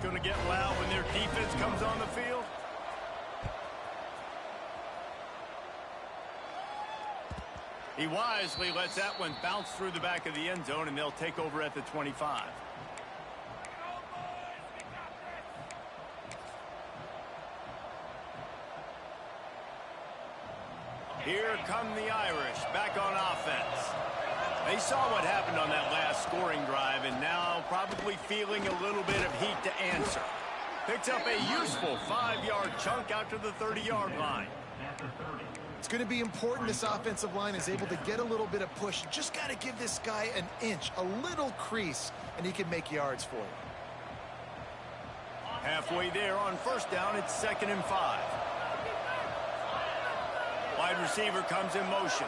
going to get loud when their defense comes on the field? He wisely lets that one bounce through the back of the end zone, and they'll take over at the 25. Here come the Irish back on offense. They saw what happened on that last scoring drive, and now probably feeling a little bit of heat to answer. Picks up a useful 5-yard chunk out to the 30-yard line. It's going to be important this offensive line is able to get a little bit of push. Just got to give this guy an inch, a little crease, and he can make yards for you. Halfway there on first down, it's 2nd and 5. Wide receiver comes in motion.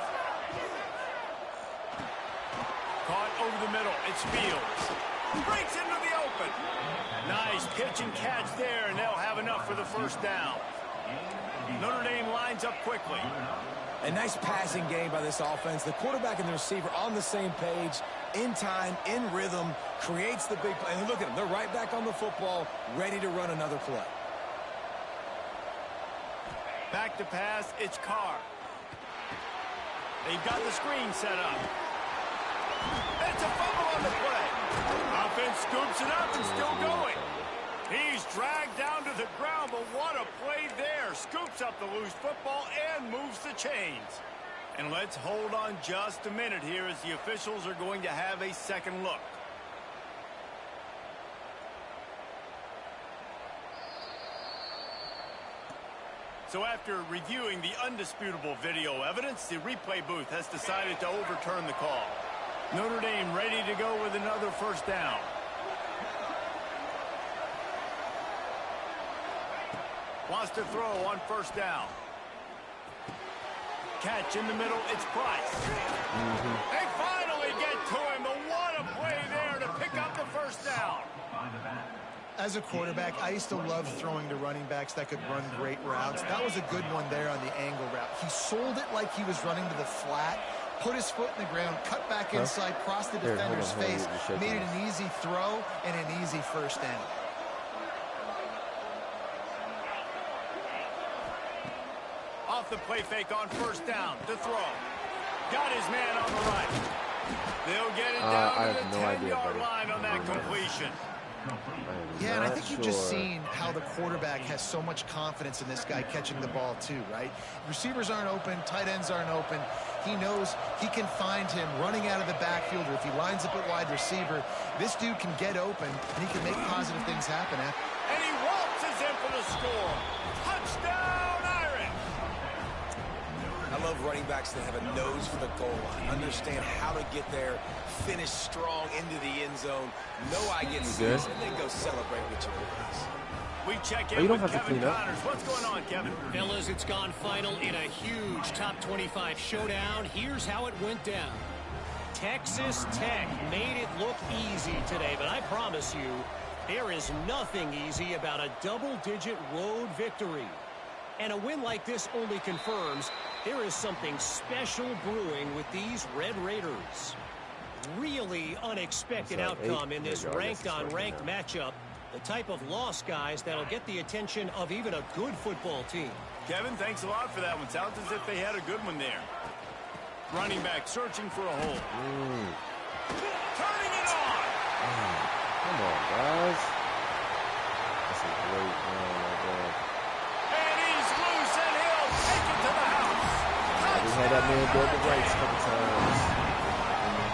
Caught over the middle. It's Fields. Breaks into the open. Nice pitch and catch there, and they'll have enough for the first down. Notre Dame lines up quickly. A nice passing game by this offense. The quarterback and the receiver on the same page, in time, in rhythm, creates the big play. And look at them. They're right back on the football, ready to run another play. Back to pass, it's Carr. They've got the screen set up. It's a fumble on the play. Offense scoops it up and still going. He's dragged down to the ground, but what a play there. Scoops up the loose football and moves the chains. And let's hold on just a minute here as the officials are going to have a second look. So after reviewing the undisputable video evidence, the replay booth has decided to overturn the call. Notre Dame ready to go with another first down. Wants to throw on first down. Catch in the middle, it's Price. They finally get to him, but what a play there to pick up the first down. As a quarterback, I used to love throwing to running backs that could run great routes. That was a good one there on the angle route. He sold it like he was running to the flat, put his foot in the ground, cut back inside, crossed the defender's face, made it an easy throw and an easy first down. Off the play fake on first down to throw. Got his man on the right. They'll get it down to the 10-yard line on that completion. Yeah, and I think you've just seen how the quarterback has so much confidence in this guy catching the ball too, right? Receivers aren't open, tight ends aren't open. He knows he can find him running out of the backfield, or if he lines up at wide receiver, this dude can get open, and he can make positive things happen. And he waltzes in for the score. Touchdown, Irish! I love running backs that have a nose for the goal line, understand how to get there, finish strong into the end zone, know I get serious, and then go celebrate with your boys. We check in with Kevin Connors. What's going on, Kevin? Fellas, it's gone final in a huge top 25 showdown. Here's how it went down. Texas Tech made it look easy today, but I promise you, there is nothing easy about a double-digit road victory. And a win like this only confirms there is something special brewing with these Red Raiders. Really unexpected outcome in this ranked-on-ranked matchup. The type of loss, guys, that'll get the attention of even a good football team. Kevin, thanks a lot for that one. Sounds as if they had a good one there. Running back searching for a hole. Turning it on! Come on, guys. That's a great run right there. And he's loose, and he'll take it to the house. We had that man build the rights a couple times.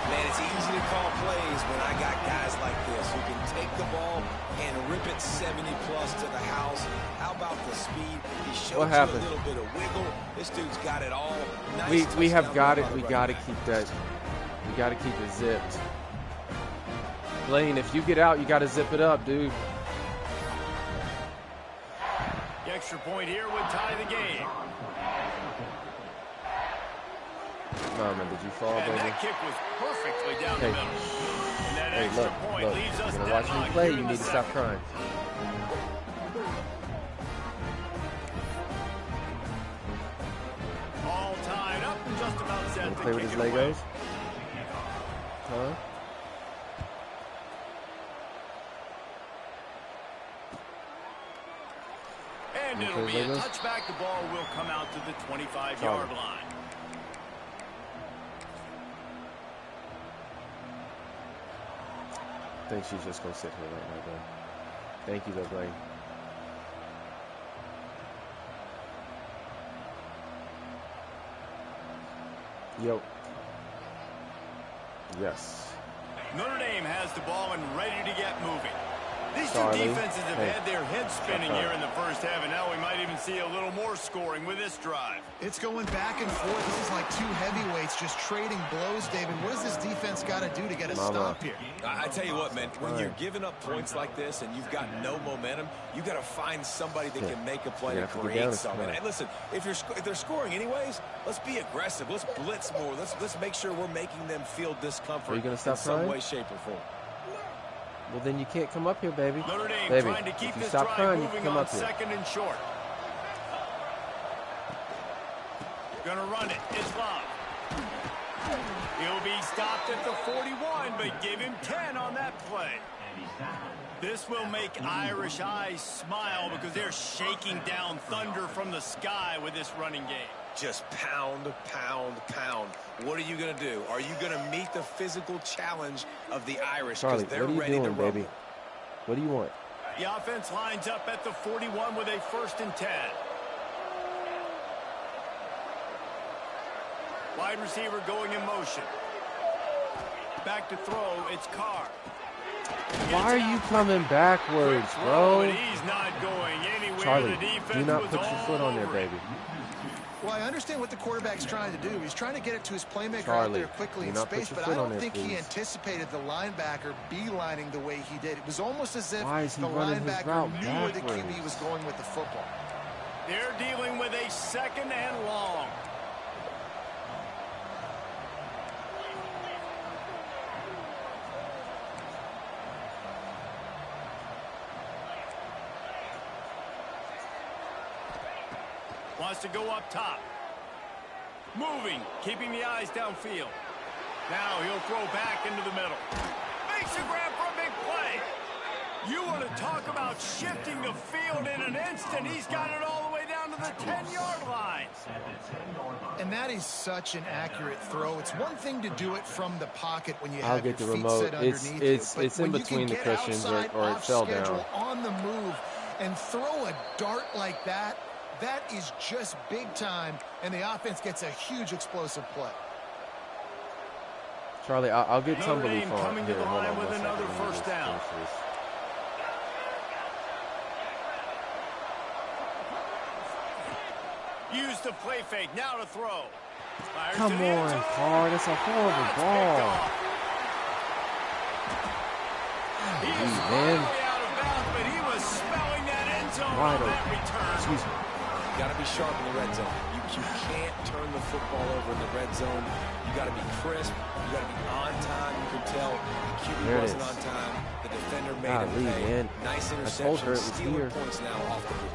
Man, it's easy to call plays when I got guys like this who can take the ball and rip it 70-plus to the house. How about the speed? He showed you a little bit of wiggle. This dude's got it all. Nice we have got it. We got to keep that. We got to keep it zipped. Blaine, if you get out, you got to zip it up, dude. The extra point here would tie the game. No, man, did you fall, and baby? That kick was perfectly down the middle. And that extra point leaves us you're gonna watch me play, you need to stop crying. All tied up and just about set to play with his Legos? Huh? And it'll be a touchback. The ball will come out to the 25-yard line. I think she's just going to sit here right now, though. Thank you, though, Blaine. Yo. Yes. Notre Dame has the ball and ready to get moving. These two Charlie. defenses have had their heads spinning here in the first half, and now we might even see a little more scoring with this drive. It's going back and forth. This is like two heavyweights just trading blows, David. What does this defense got to do to get a stop here? I tell you what, man, when you're giving up points like this and you've got no momentum, you got to find somebody that can make a play and create something. And listen, if they're scoring anyways, let's be aggressive. Let's blitz more. Let's make sure we're making them feel discomfort in some way, shape, or form. Well, then you can't come up here, baby. Notre Dame baby, trying to keep if you this stop drive crying, you moving can come on up here. second and short. Gonna run it. Islam. He'll be stopped at the 41, but give him 10 on that play. This will make Irish eyes smile because they're shaking down thunder from the sky with this running game. Just pound, pound, pound. What are you going to do? Are you going to meet the physical challenge of the Irish? Charlie, they're what are you ready doing, to rumble. baby? What do you want? The offense lines up at the 41 with a 1st and 10. Wide receiver going in motion. Back to throw, it's Carr. Why are you coming backwards, bro? He's not going anywhere. Charlie, the defense do not was put your foot on there, baby. Well, I understand what the quarterback's trying to do. He's trying to get it to his playmaker out Charlie, there quickly do in not put space, your but foot I on don't there, think he please. anticipated the linebacker beelining the way he did. It was almost as if Why is he the running his linebacker route knew where the backwards? QB was going with the football. They're dealing with a 2nd and long. Wants to go up top. Moving, keeping the eyes downfield. Now he'll throw back into the middle. Makes a grab for a big play. You want to talk about shifting the field in an instant. He's got it all the way down to the 10-yard line. And that is such an accurate throw. It's one thing to do it from the pocket when you I'll have your get the feet remote. set underneath you. It's in between the cushions or it fell down. On the move and throw a dart like that, that is just big time, and the offense gets a huge explosive play. Charlie, I'll get Notre Tumbly Dame for coming to the hold line on with one another second. Let me first just down. finish this. Use the play fake. Now to throw. Fires Come to the end on, zone. Carr. That's a horrible That's ball. picked off. He is man. slightly out of bounds, but he was smelling that end zone Wide on that open. return. Excuse me. You got to be sharp in the red zone. You can't turn the football over in the red zone. You got to be crisp. You got to be on time. You can tell the QB There it wasn't is. on time. The defender made Golly, him pay. man. Nice I interception. told her it was Stealing here. points now off the board.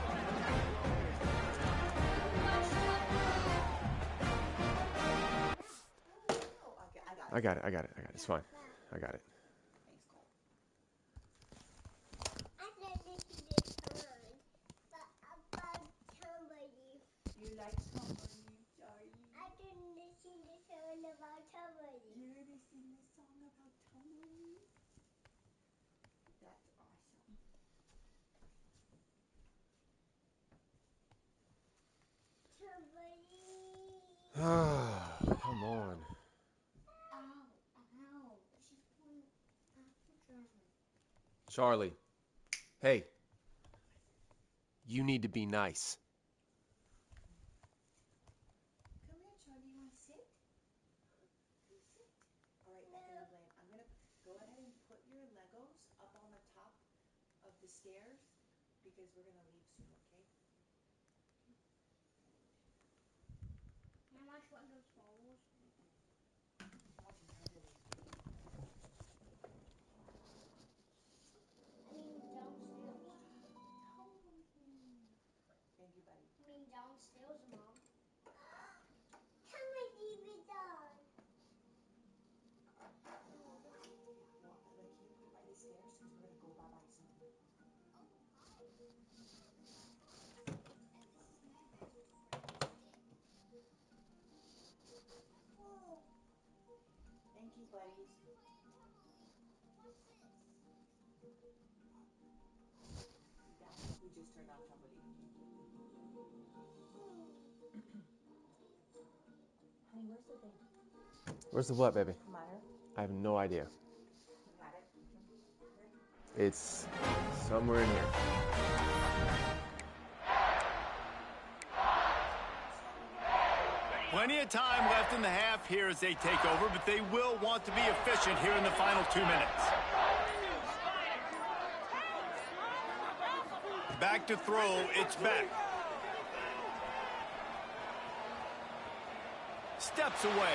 I got it. It's fine. I got it. You like somebody, sorry. I didn't sing the song about somebody. You didn't sing the song about somebody? That's awesome. Somebody. Come on. Ow. She's pulling apple driver. Charlie. Hey. You need to be nice. Come here, Charlie. You want to sit? Come sit. All right, no. I'm going to go ahead and put your Legos up on the top of the stairs because we're going to leave soon, okay? How much Legos follows? Thank you, buddy. I mean downstairs, Mom. Come on, leave it down. Well, can you put it by the stairs because we're going to go bye-bye soon. We just turned off somebody. Honey, where's the thing? Where's the what, baby? Ladder. I have no idea. Ladder. It's somewhere in here. Plenty of time left in the half here as they take over, but they will want to be efficient here in the final 2 minutes. Back to throw, it's Beck. Steps away.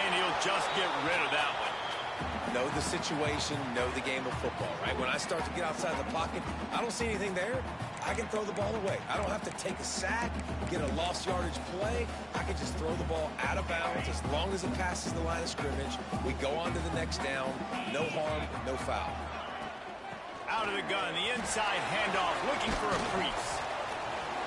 And he'll just get rid of that one. Know the situation, know the game of football, right? When I start to get outside the pocket, I don't see anything there. I can throw the ball away. I don't have to take a sack, get a lost yardage play. I can just throw the ball out of bounds as long as it passes the line of scrimmage. We go on to the next down. No harm, no foul. Out of the gun, the inside handoff, looking for a crease.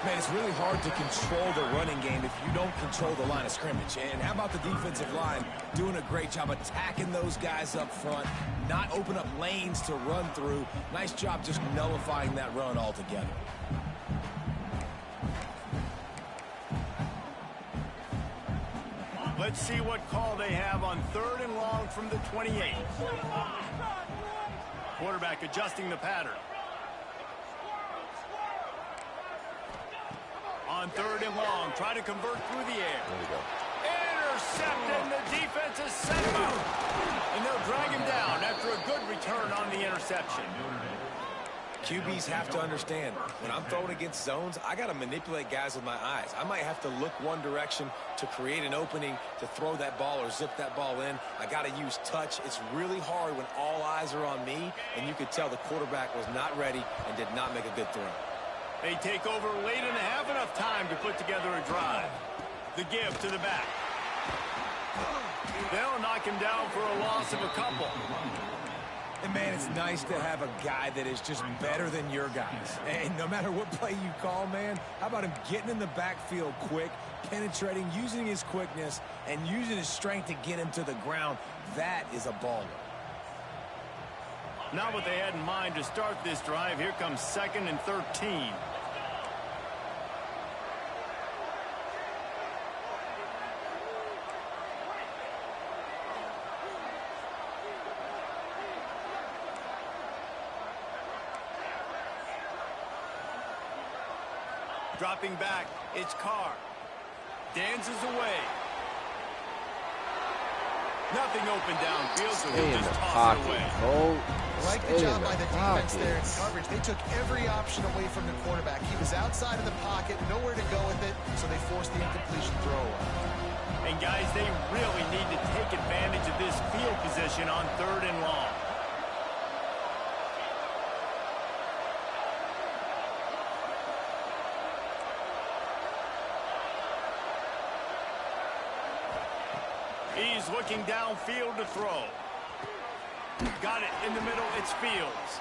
Man, it's really hard to control the running game if you don't control the line of scrimmage. And how about the defensive line doing a great job attacking those guys up front, not open up lanes to run through. Nice job just nullifying that run altogether. Let's see what call they have on 3rd and long from the 28. Quarterback adjusting the pattern. On 3rd and long, try to convert through the air. There we go. Intercepted, and the defense is set him out. And they'll drag him down after a good return on the interception. QBs have to understand, when I'm throwing against zones, I got to manipulate guys with my eyes. I might have to look one direction to create an opening to throw that ball or zip that ball in. I got to use touch. It's really hard when all eyes are on me, and you could tell the quarterback was not ready and did not make a good throw. They take over late and have enough time to put together a drive. The give to the back. They'll knock him down for a loss of a couple. And, man, it's nice to have a guy that is just better than your guys. And no matter what play you call, man, how about him getting in the backfield quick, penetrating, using his quickness, and using his strength to get him to the ground? That is a baller. Not what they had in mind to start this drive. Here comes 2nd and 13. Dropping back, it's Carr. Dances away. Nothing open downfield, so he'll just toss it away. Oh, I like the job by the defense there in coverage. They took every option away from the quarterback. He was outside of the pocket, nowhere to go with it, so they forced the incompletion throw away. And guys, they really need to take advantage of this field position on 3rd and long. He's looking downfield to throw. Got it in the middle, it's Fields.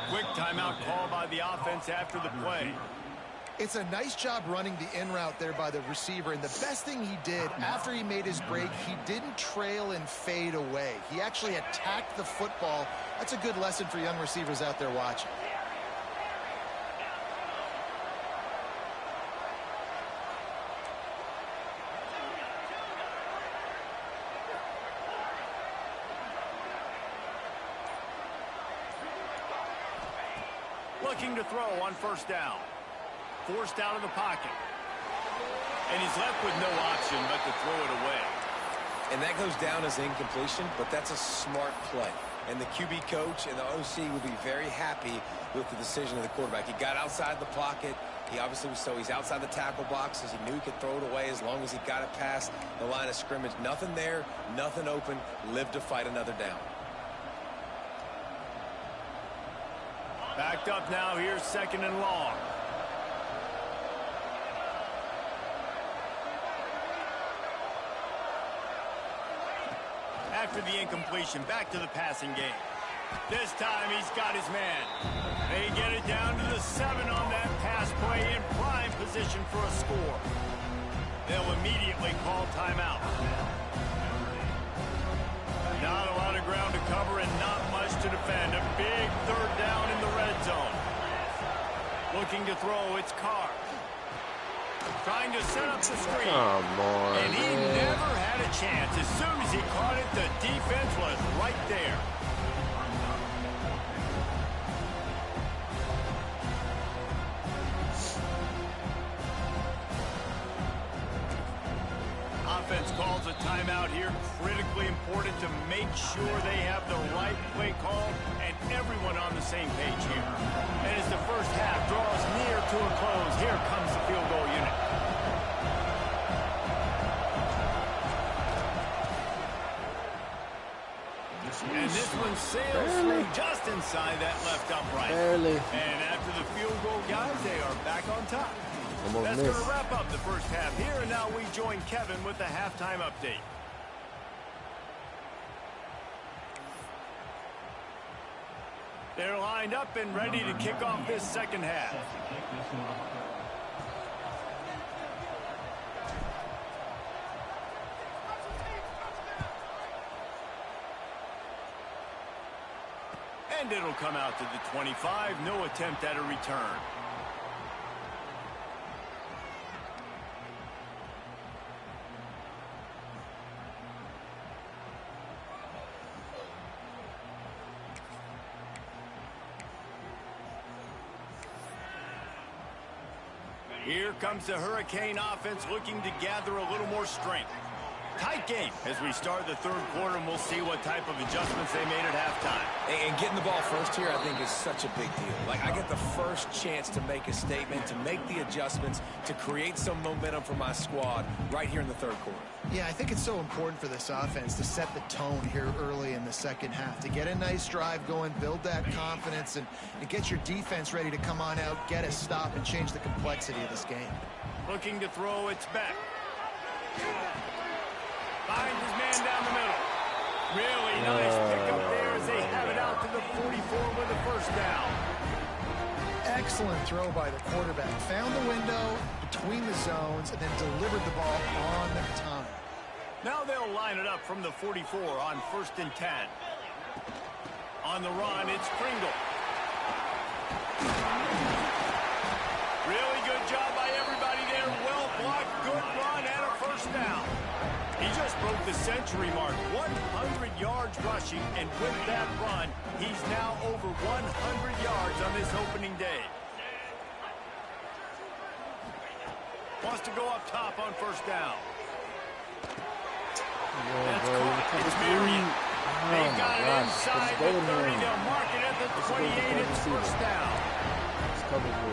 Quick timeout call by the offense after the play. It's a nice job running the in route there by the receiver, and the best thing he did after he made his break, he didn't trail and fade away. He actually attacked the football. That's a good lesson for young receivers out there watching. Looking to throw on 1st down. Forced out of the pocket. And he's left with no option but to throw it away. And that goes down as incompletion, but that's a smart play. And the QB coach and the OC will be very happy with the decision of the quarterback. He got outside the pocket. He obviously was, so he's outside the tackle boxes. He knew he could throw it away as long as he got it past the line of scrimmage. Nothing there, nothing open. Live to fight another down. Backed up now, here's 2nd and long. After the incompletion, back to the passing game. This time he's got his man. They get it down to the 7 on that pass play in prime position for a score. They'll immediately call timeout. Not a lot of ground to cover and not much to to defend. A big third down in the red zone. Looking to throw, it's Carr. Trying to set up the screen. Come on, and he never had a chance. As soon as he caught it, the defense was right there. Offense calls a timeout here. Critically important to make sure they have the right play call and everyone on the same page here. And as the first half draws near to a close, here comes the field goal unit. And this one sails through just inside that left upright. Barely. And after the field goal, guys, they are back on top. Almost That's missed. going to wrap up the first half here, and now we join Kevin with the halftime update. They're lined up and ready to kick off this second half. And it'll come out to the 25. No attempt at a return. Here comes the Hurricane offense looking to gather a little more strength. Tight game as we start the third quarter, and we'll see what type of adjustments they made at halftime. And getting the ball first here, I think, is such a big deal. Like, I get the first chance to make a statement, to make the adjustments, to create some momentum for my squad right here in the third quarter. Yeah, I think it's so important for this offense to set the tone here early in the second half, to get a nice drive going, build that confidence, and get your defense ready to come on out, get a stop, and change the complexity of this game. Looking to throw, it's back. Finds his man down the middle. Really nice pickup there as they have it out to the 44 with a first down. Excellent throw by the quarterback. Found the window between the zones and then delivered the ball on time. Now they'll line it up from the 44 on 1st and 10. On the run, it's Kringle. Really good job by everybody there. Well blocked, good run, and a first down. He just broke the century mark, 100 yards rushing, and with that run, he's now over 100 yards on this opening day. Wants to go up top on first down. That's caught. It's Marion. They've got it inside the 30. They'll mark it at the 28. It's first down.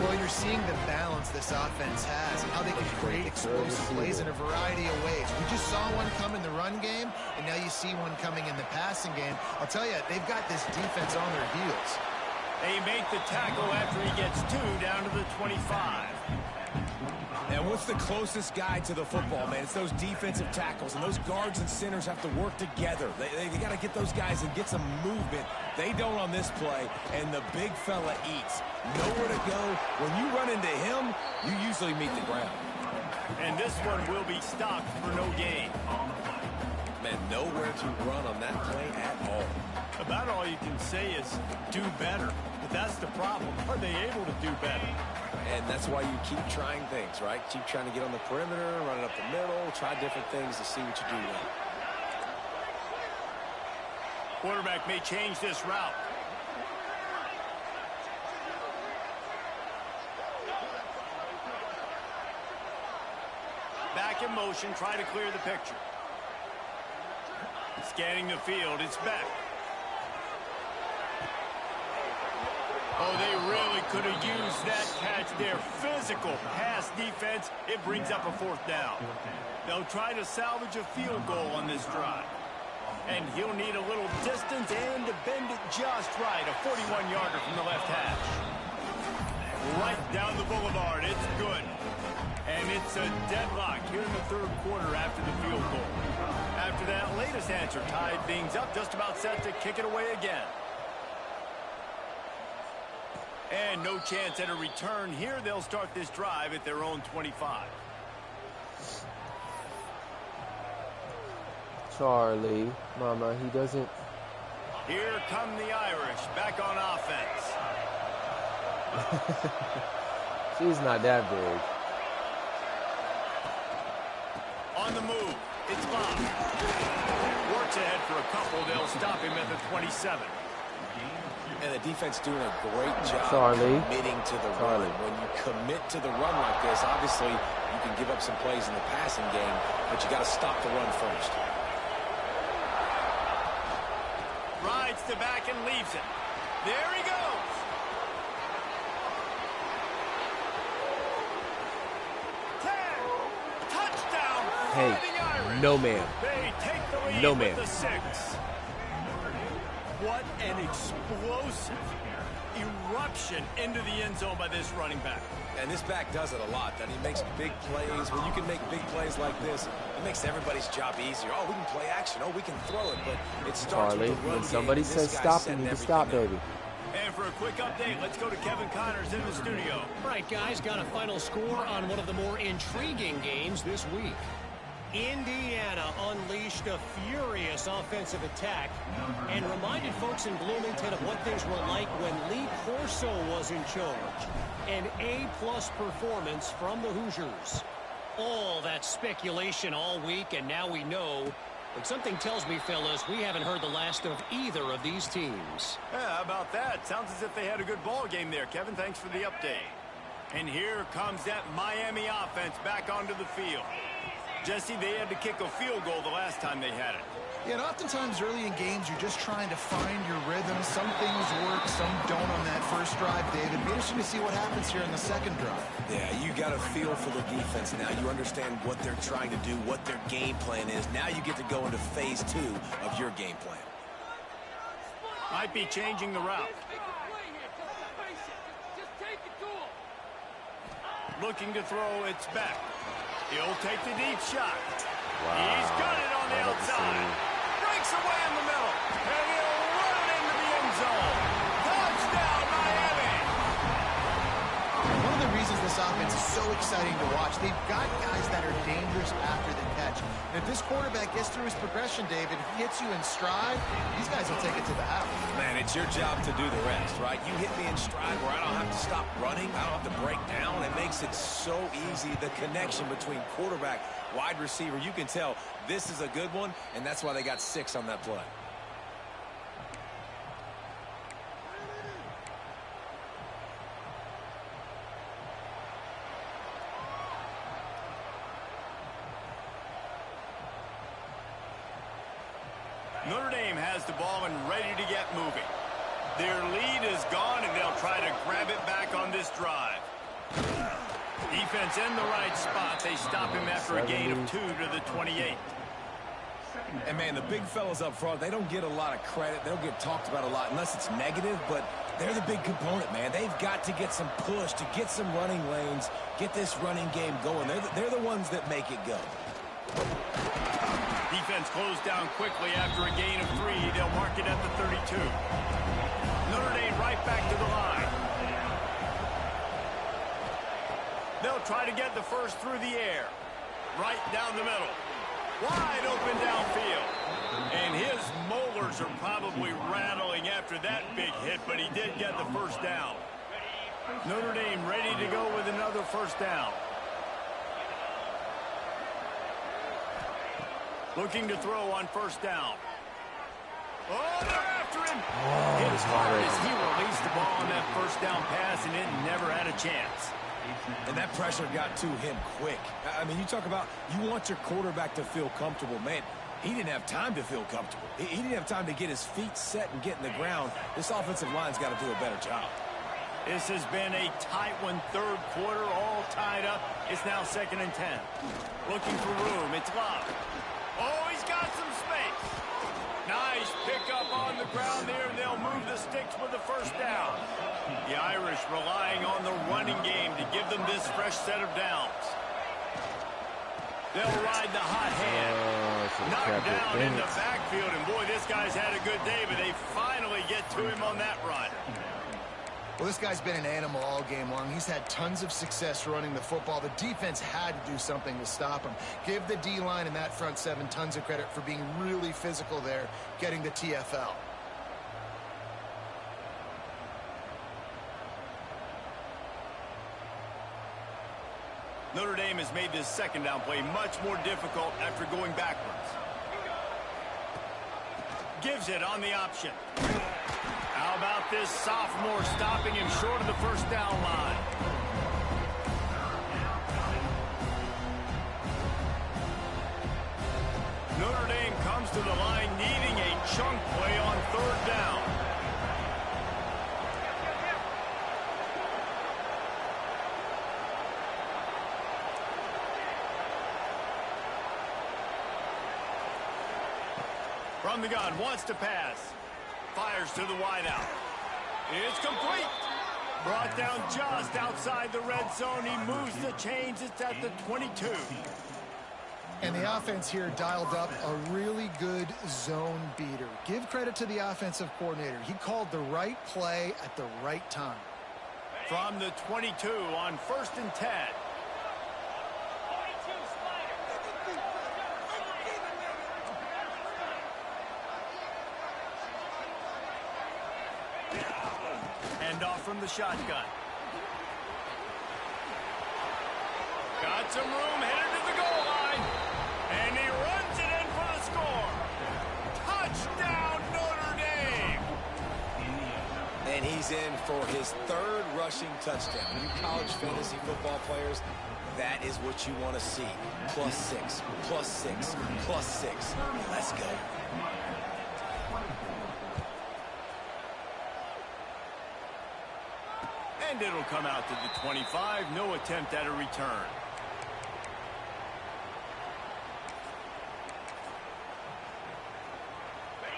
Well, you're seeing the balance this offense has and how they can create explosive plays in a variety of ways. We just saw one come in the run game, and now you see one coming in the passing game. I'll tell you, they've got this defense on their heels. They make the tackle after he gets 2 down to the 25. And what's the closest guy to the football, man? It's those defensive tackles, and those guards and centers have to work together. They got to get those guys and get some movement. They don't on this play, and the big fella eats. Nowhere to go. When you run into him, you usually meet the ground. And this one will be stopped for no gain. Man, nowhere to run on that play at all. About all you can say is do better. But that's the problem. Are they able to do better? And that's why you keep trying things, right? Keep trying to get on the perimeter, run it up the middle, try different things to see what you do well. Quarterback may change this route. Back in motion, try to clear the picture. Scanning the field, it's back. Oh, they really could have used that catch there. Physical pass defense. It brings up a 4th down. They'll try to salvage a field goal on this drive. And he'll need a little distance and to bend it just right. A 41-yarder from the left hash. Right down the boulevard. It's good. And it's a deadlock here in the third quarter after the field goal. After that latest answer tied things up, just about set to kick it away again. And no chance at a return here. They'll start this drive at their own 25. Charlie, mama, he doesn't Here come the Irish back on offense. She's not that big. On the move, it's Bob. Works ahead for a couple. They'll stop him at the 27. And the defense doing a great job committing to the run. When you commit to the run like this, obviously you can give up some plays in the passing game, but you got to stop the run first. Rides to back and leaves it. There he goes. Touchdown. Hey, no ma'am. They take the lead no with ma'am. the 6. What an explosive eruption into the end zone by this running back. And this back does it a lot. And he makes big plays. When you can make big plays like this, it makes everybody's job easier. Oh, we can play action. Oh, we can throw it. But it starts with the run when somebody game. says stop, you need to stop, baby. And for a quick update, let's go to Kevin Connors in the studio. All right, guys, got a final score on one of the more intriguing games this week. Indiana unleashed a furious offensive attack and reminded folks in Bloomington of what things were like when Lee Corso was in charge. An A-plus performance from the Hoosiers. All that speculation all week, and now we know. But something tells me, fellas, we haven't heard the last of either of these teams. Yeah, how about that? Sounds as if they had a good ball game there, Kevin. Thanks for the update. And here comes that Miami offense back onto the field. Jesse, they had to kick a field goal the last time they had it. Yeah, and oftentimes early in games, you're just trying to find your rhythm. Some things work, some don't on that first drive, David. Be interesting to see what happens here in the second drive. Yeah, you got a feel for the defense now. You understand what they're trying to do, what their game plan is. Now you get to go into phase 2 of your game plan. Might be changing the route. Looking to throw, it's back. He'll take the deep shot. Wow. He's got it on the outside. Breaks away in the middle. And he'll run it into the end zone. Touchdown, Miami. One of the reasons this offense is so exciting to watch, they've got guys that are dangerous after the catch. And if this quarterback gets through his progression, David, he hits you in stride, these guys will take it to the house. Man, it's your job to do the rest, right? You hit me in stride where I don't have to stop running. I don't have to break down. It makes it so easy. The connection between quarterback, wide receiver, you can tell this is a good one, and that's why they got 6 on that play. Notre Dame has the ball and ready to get moving. Their lead is gone, and they'll try to grab it back on this drive. Defense in the right spot. They stop him after a gain of 2 to the 28. And, man, the big fellas up front, they don't get a lot of credit. They don't get talked about a lot unless it's negative, but they're the big component, man. They've got to get some push, to get some running lanes, get this running game going. They're the ones that make it go. Defense closed down quickly after a gain of 3. They'll mark it at the 32. Notre Dame right back to the line. They'll try to get the first through the air. Right down the middle. Wide open downfield. And his molars are probably rattling after that big hit, but he did get the first down. Notre Dame ready to go with another first down. Looking to throw on first down. Oh, they're after him. Hit as hard as he released the ball on that first down pass, and it never had a chance. And that pressure got to him quick. I mean, you talk about you want your quarterback to feel comfortable. Man, he didn't have time to feel comfortable. He didn't have time to get his feet set and get in the ground. This offensive line's got to do a better job. This has been a tight one, third quarter, all tied up. It's now 2nd and 10. Looking for room. It's Love. Oh, he's got some space. Nice pickup on the ground there, and they'll move the sticks with the first down. The Irish relying on the running game to give them this fresh set of downs. They'll ride the hot hand. Knocked down in the backfield, and boy, this guy's had a good day, but they finally get to him on that run. Well, this guy's been an animal all game long. He's had tons of success running the football. The defense had to do something to stop him. Give the D-line and that front 7 tons of credit for being really physical there, getting the TFL. Notre Dame has made this second down play much more difficult after going backwards. Gives it on the option. How about this sophomore stopping him short of the first down line? Notre Dame comes to the line needing a chunk play on third down. From the gun, wants to pass. Fires to the wideout. It's complete. Brought down just outside the red zone. He moves the chains. It's at the 22. And the offense here dialed up a really good zone beater. Give credit to the offensive coordinator. He called the right play at the right time. From the 22 on 1st and 10. Hand off from the shotgun. Got some room, headed to the goal line. And he runs it in for the score. Touchdown, Notre Dame. And he's in for his 3rd rushing touchdown. You college fantasy football players, that is what you want to see. +6, +6, +6. Let's go. And it'll come out to the 25. No attempt at a return.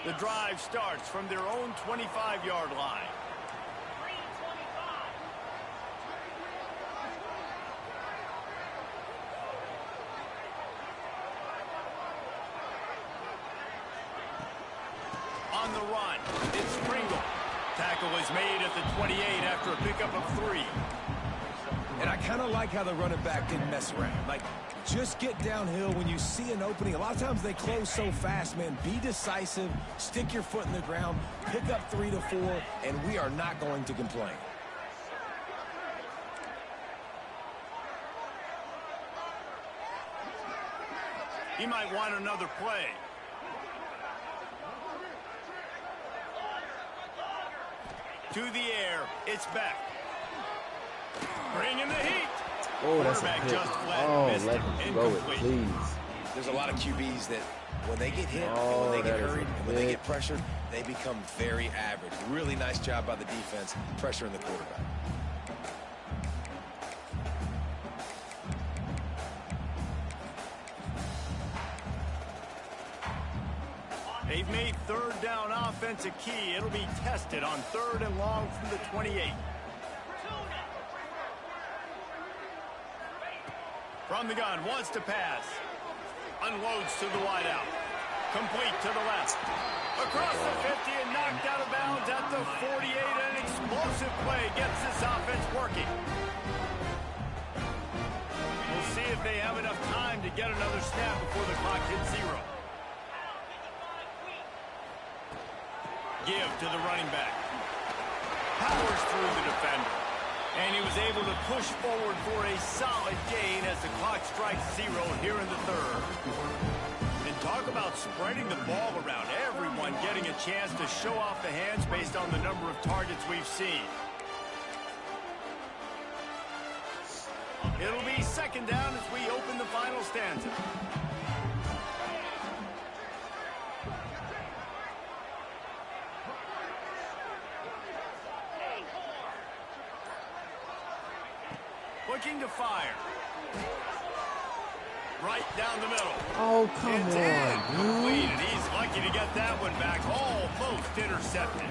The drive starts from their own 25-yard line. On the run, it's Pringle. Tackle is made at the 28 after a pickup of 3. And I kind of like how the running back didn't mess around. Like, just get downhill when you see an opening. A lot of times they close so fast, man. Be decisive, stick your foot in the ground, pick up 3 to 4, and we are not going to complain. He might want another play. To the air, it's back. Bringing the heat. Oh, that's a hit. Oh, let him throw it, please. There's a lot of QBs that when they get hit, and when they get hurried, and when they get pressured, they become very average. Really nice job by the defense, pressuring the quarterback. They've made third down offense a key. It'll be tested on 3rd and long from the 28. From the gun, wants to pass. Unloads to the wideout. Complete to the left. Across the 50 and knocked out of bounds at the 48. An explosive play gets this offense working. We'll see if they have enough time to get another snap before the clock hits 0. Give to the running back. Powers through the defender. And he was able to push forward for a solid gain as the clock strikes 0 here in the 3rd. And talk about spreading the ball around. Everyone getting a chance to show off the hands based on the number of targets we've seen. It'll be 2nd down as we open the final stanza. Looking to fire. Right down the middle. Oh, come on, dude. And he's lucky to get that one back. Almost intercepted.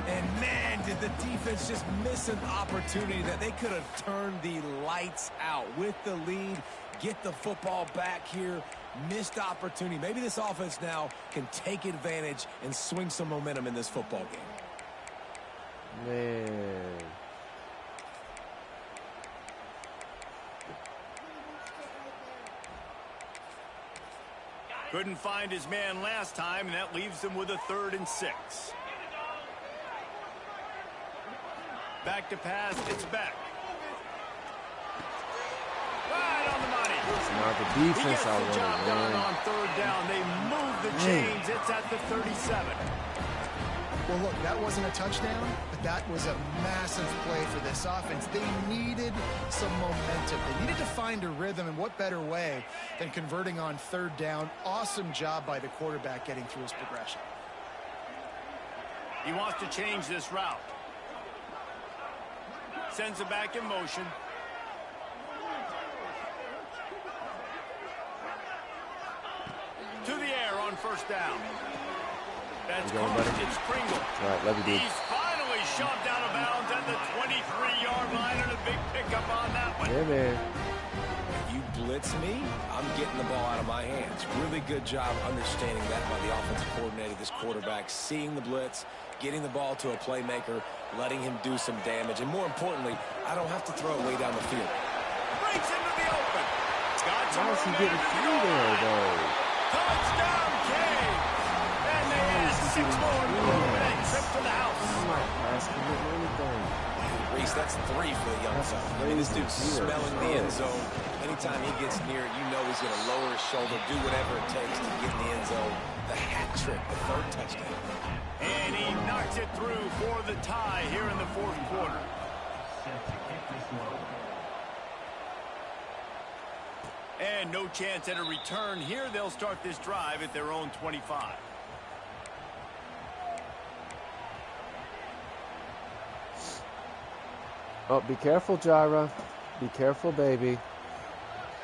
And, man, did the defense just miss an opportunity that they could have turned the lights out with the lead, get the football back here. Missed opportunity. Maybe this offense now can take advantage and swing some momentum in this football game. Man. Couldn't find his man last time, and that leaves him with a 3rd and 6. Back to pass, it's back. Right on the money. It's not the defense I want to win. Done on third down. They move the chains. It's at the 37. Well, look, that wasn't a touchdown, but that was a massive play for this offense. They needed some momentum. They needed to find a rhythm, and what better way than converting on third down. Awesome job by the quarterback getting through his progression. He wants to change this route. Sends it back in motion. To the air on first down. That's caught. It's Pringle. Right, love you, dude. He's finally shoved out of bounds at the 23-yard line, and a big pickup on that one. Yeah, man. If you blitz me, I'm getting the ball out of my hands. Really good job understanding that by the offensive coordinator, this quarterback, seeing the blitz, getting the ball to a playmaker, letting him do some damage, and more importantly, I don't have to throw it way down the field. Breaks into the open. Got some How is he getting through there, though? Touchdown, King! And they add 6 more to that trip to the house. I'm not asking him anything. Reese, that's 3 for the young fella. I mean, this dude's smelling the end zone. Anytime he gets near it, you know he's going to lower his shoulder, do whatever it takes to get in the end zone. The hat trick, the 3rd touchdown. And he knocks it through for the tie here in the 4th quarter. And no chance at a return here. They'll start this drive at their own 25. Oh, be careful, Jira. Be careful, baby.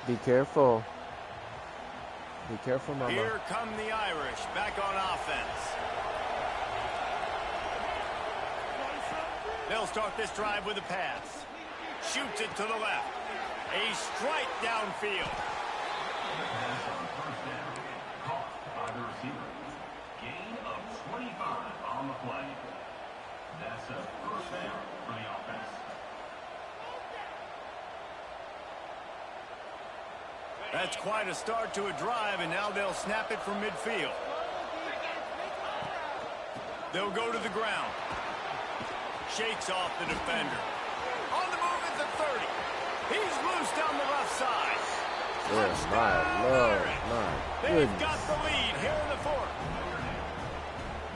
Be careful. Be careful, mama. Here come the Irish back on offense. They'll start this drive with a pass. Shoots it to the left. A strike downfield. By the receiver. Gain of 25 on the play. That's a first down for the offense. That's quite a start to a drive, and now they'll snap it from midfield. They'll go to the ground. Shakes off the defender. On the move at the 30. He's loose down the left side. Yes, my Lord, my They've goodness. got the lead here in the 4th.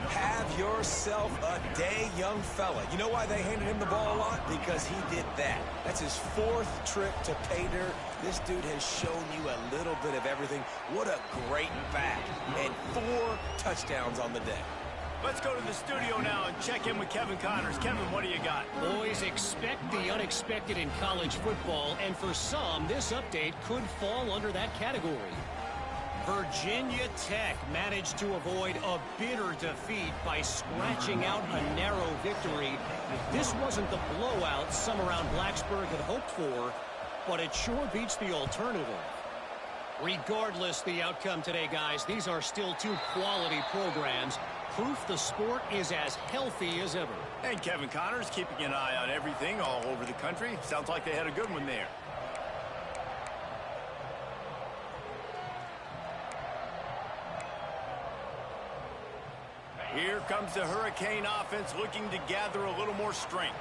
Have yourself a day, young fella. You know why they handed him the ball a lot? Because he did that. That's his 4th trip to pay dirt. This dude has shown you a little bit of everything. What a great back. And 4 touchdowns on the day. Let's go to the studio now and check in with Kevin Connors. Kevin, what do you got? Boys, expect the unexpected in college football, and for some, this update could fall under that category. Virginia Tech managed to avoid a bitter defeat by scratching out a narrow victory. This wasn't the blowout some around Blacksburg had hoped for, but it sure beats the alternative. Regardless the outcome today, guys, these are still 2 quality programs. Proof the sport is as healthy as ever. And Kevin Connors keeping an eye on everything all over the country. Sounds like they had a good one there. Here comes the Hurricane offense looking to gather a little more strength.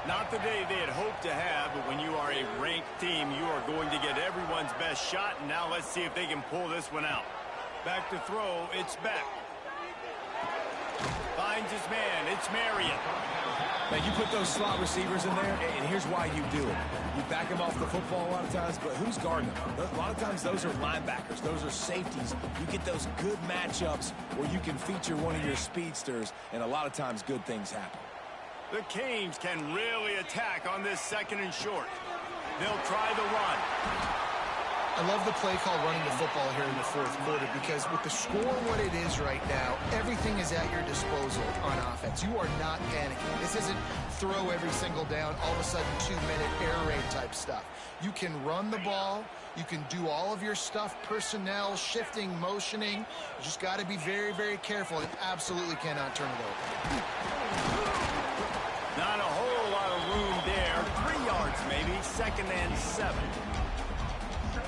Not the day they had hoped to have, but when you are a ranked team, you are going to get everyone's best shot. And now let's see if they can pull this one out. Back to throw, it's Beck. Finds his man, it's Marion. Now, you put those slot receivers in there, and here's why you do it. You back them off the football a lot of times, but who's guarding them? A lot of times those are linebackers. Those are safeties. You get those good matchups where you can feature one of your speedsters, and a lot of times good things happen. The Canes can really attack on this 2nd and short. They'll try the run. I love the play call running the football here in the 4th quarter because with the score what it is right now, everything is at your disposal on offense. You are not panicking. This isn't throw every single down, all of a sudden 2-minute air raid type stuff. You can run the ball. You can do all of your stuff, personnel, shifting, motioning. You just got to be very, very careful and absolutely cannot turn it over. Not a whole lot of room there. 3 yards maybe, 2nd and 7.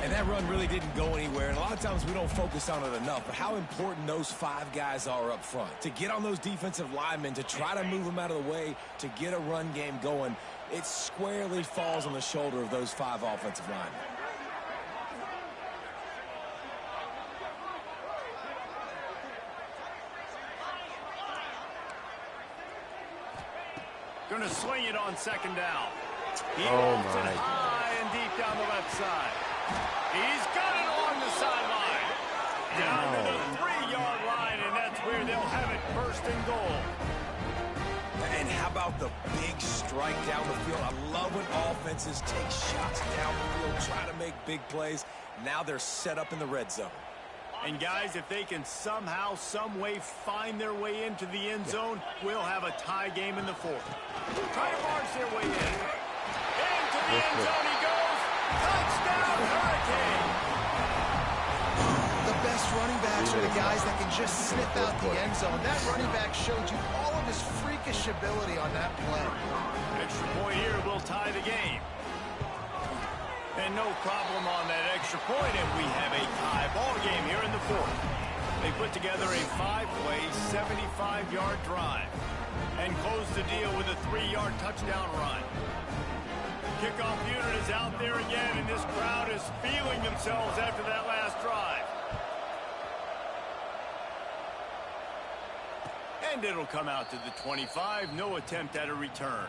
And that run really didn't go anywhere, and a lot of times we don't focus on it enough, but how important those 5 guys are up front. To get on those defensive linemen, to try to move them out of the way, to get a run game going, it squarely falls on the shoulder of those 5 offensive linemen. Going to sling it on second down. He Oh, lofts it high and deep down the left side. He's got it along the sideline. Down to the 3-yard line, and that's where they'll have it first and goal. And how about the big strike down the field? I love when offenses take shots down the field, try to make big plays. Now they're set up in the red zone. And guys, if they can somehow, some way find their way into the end zone, we'll have a tie game in the fourth. Try to barge their way in. Into the end zone he goes. Touchdown, Hurricane. The best running backs are the guys that can just sniff out the end zone. That running back showed you all of his freakish ability on that play. Extra point here will tie the game. And no problem on that extra point, and we have a tie ball game here in the fourth. They put together a 5-play, 75-yard drive and close the deal with a 3-yard touchdown run. Kickoff unit is out there again, and this crowd is feeling themselves after that last drive. And it'll come out to the 25. No attempt at a return.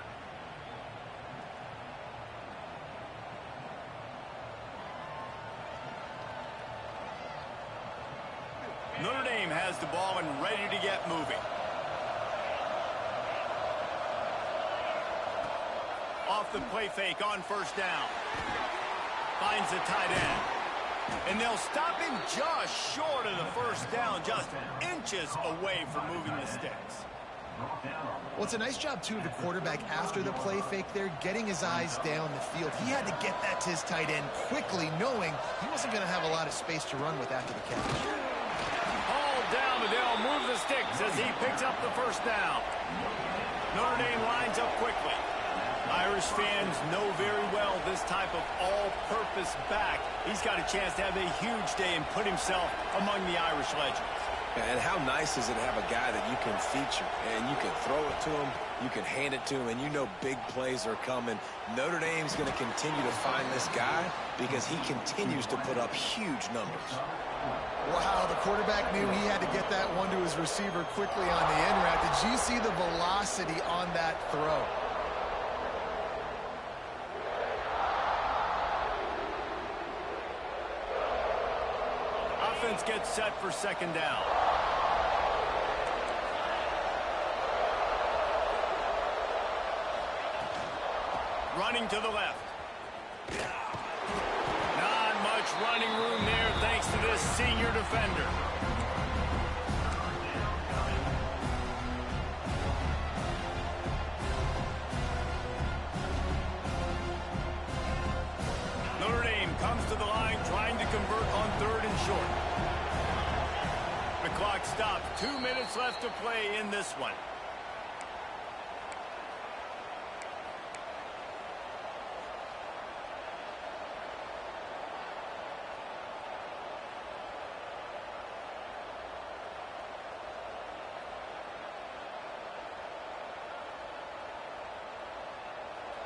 Notre Dame has the ball and ready to get moving. Off the play fake on first down. Finds the tight end. And they'll stop him just short of the first down, just inches away from moving the sticks. Well, it's a nice job, too, of the quarterback after the play fake there, getting his eyes down the field. He had to get that to his tight end quickly, knowing he wasn't going to have a lot of space to run with after the catch. Down, and they'll move the sticks as he picks up the first down. Notre Dame lines up quickly. Irish fans know very well this type of all-purpose back. He's got a chance to have a huge day and put himself among the Irish legends. And how nice is it to have a guy that you can feature, and you can throw it to him, you can hand it to him, and you know big plays are coming. Notre Dame's going to continue to find this guy because he continues to put up huge numbers. Wow, the quarterback knew he had to get that one to his receiver quickly on the end route. Did you see the velocity on that throw? Offense gets set for second down. Running to the left. Not much running room there thanks to this senior defender. Notre Dame comes to the line trying to convert on third and short. The clock stops. 2 minutes left to play in this one.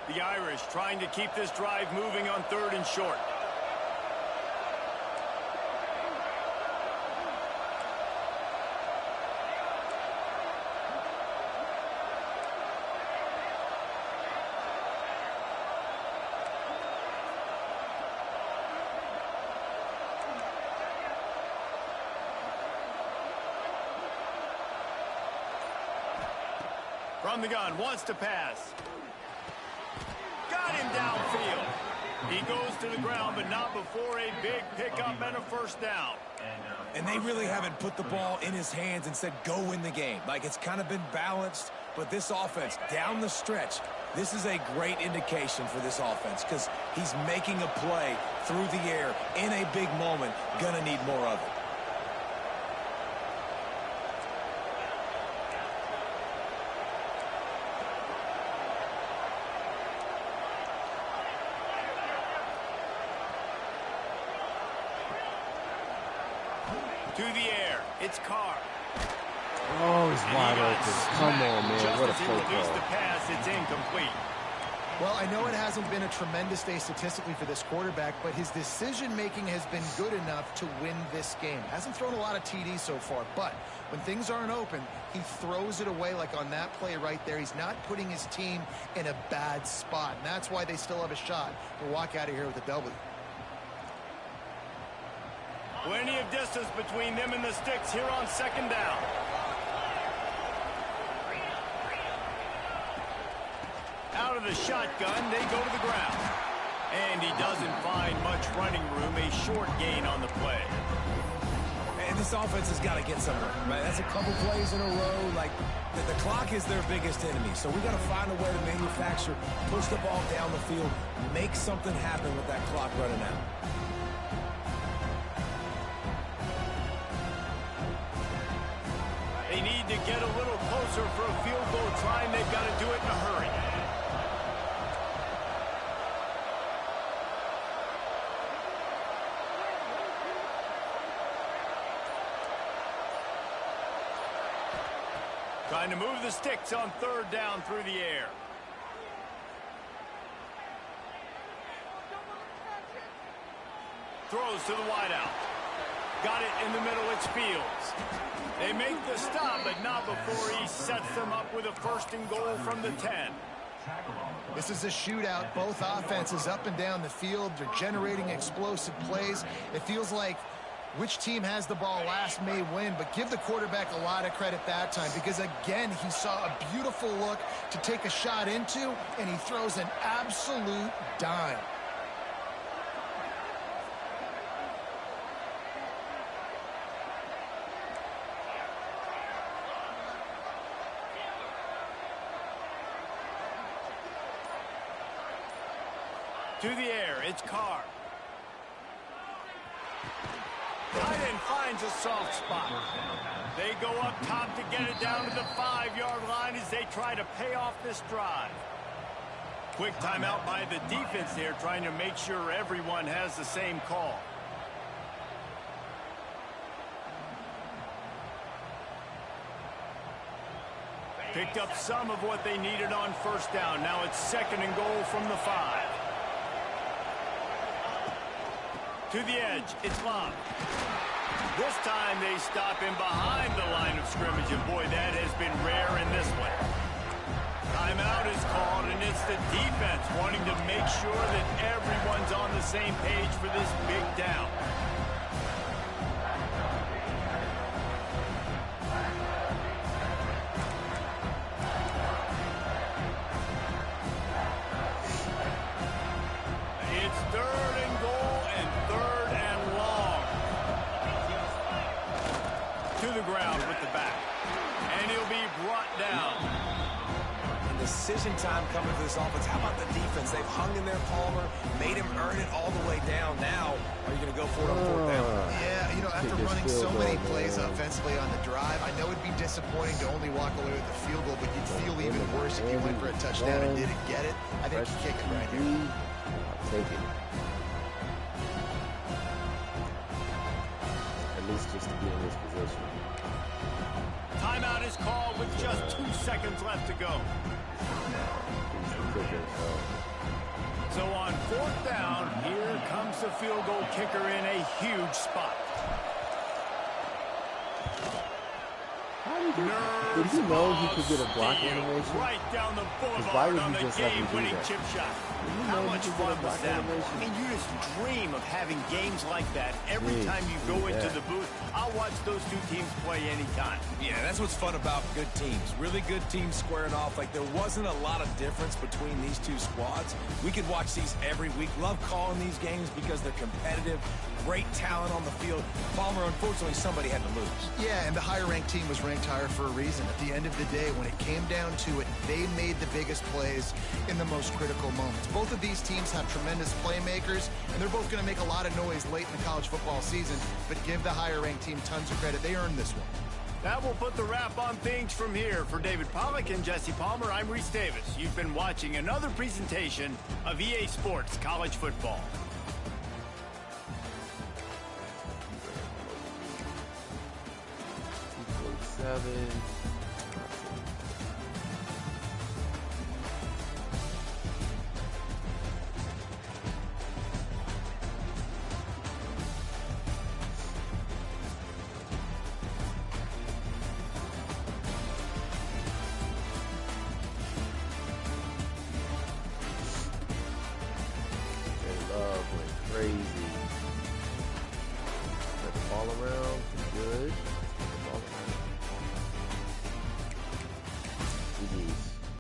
The Irish trying to keep this drive moving on third and short. From the gun, wants to pass. Got him downfield. He goes to the ground, but not before a big pickup and a first down. And they really haven't put the ball in his hands and said, go win the game. Like, it's kind of been balanced, but this offense, down the stretch, this is a great indication for this offense because he's making a play through the air in a big moment. Gonna need more of it. To the air, it's Carr. Oh, he's wide open. Come on, man. What a play Just as he released call. the pass, it's incomplete. Well, I know it hasn't been a tremendous day statistically for this quarterback, but his decision-making has been good enough to win this game. Hasn't thrown a lot of TDs so far, but when things aren't open, he throws it away like on that play right there. He's not putting his team in a bad spot, and that's why they still have a shot to walk out of here with a W. Plenty of distance between them and the sticks here on second down. Out of the shotgun, they go to the ground. And he doesn't find much running room, a short gain on the play. And this offense has got to get somewhere, right? That's a couple plays in a row. Like, the clock is their biggest enemy. So we got to find a way to manufacture, push the ball down the field, make something happen with that clock running out. They need to get a little closer for a field goal try, and they've got to do it in a hurry. Trying to move the sticks on third down through the air. Throws to the wideout. Got it in the middle, it's Fields. They make the stop, but not before he sets them up with a first and goal from the 10. This is a shootout. Both offenses up and down the field. They're generating explosive plays. It feels like which team has the ball last may win, but give the quarterback a lot of credit that time because, again, he saw a beautiful look to take a shot into, and he throws an absolute dime. To the air, it's Carr. Tight end finds a soft spot. They go up top to get it down to the 5-yard line as they try to pay off this drive. Quick timeout by the defense here, trying to make sure everyone has the same call. Picked up some of what they needed on first down. Now it's second and goal from the 5. To the edge, it's Love. This time they stop him behind the line of scrimmage, and boy, that has been rare in this one. Timeout is called, and it's the defense wanting to make sure that everyone's on the same page for this big down. It's third and goal and third and long. To the ground with the back. And he'll be brought down. And decision time coming for this offense. How about the defense? They've hung in there, Palmer, made him earn it all the way down. Now, are you going to go for it on fourth down? Yeah, you know, after running so many plays offensively on the drive, I know it'd be disappointing to only walk away with a field goal, but you'd feel even worse if you went for a touchdown and didn't get it. I think you kick it right here. Take it. At least just to be in this position. Timeout is called with just 2 seconds left to go. So on fourth down, here comes the field goal kicker in a huge spot. Did he know he could get a block animation? Right down the boulevard on the game-winning chip shot. How much fun was that? I mean, you just dream of having games like that every time you go into the booth. I'll watch those two teams play anytime. Yeah, that's what's fun about good teams. Really good teams squaring off. Like, there wasn't a lot of difference between these two squads. We could watch these every week. Love calling these games because they're competitive. Great talent on the field. Palmer, unfortunately, somebody had to lose. Yeah, and the higher-ranked team was ranked higher for a reason. At the end of the day, when it came down to it, they made the biggest plays in the most critical moments. Both of these teams have tremendous playmakers, and they're both going to make a lot of noise late in the college football season, but give the higher-ranked team tons of credit. They earned this one. That will put the wrap on things from here. For David Pollack and Jesse Palmer, I'm Reese Davis. You've been watching another presentation of EA Sports College Football. Crazy.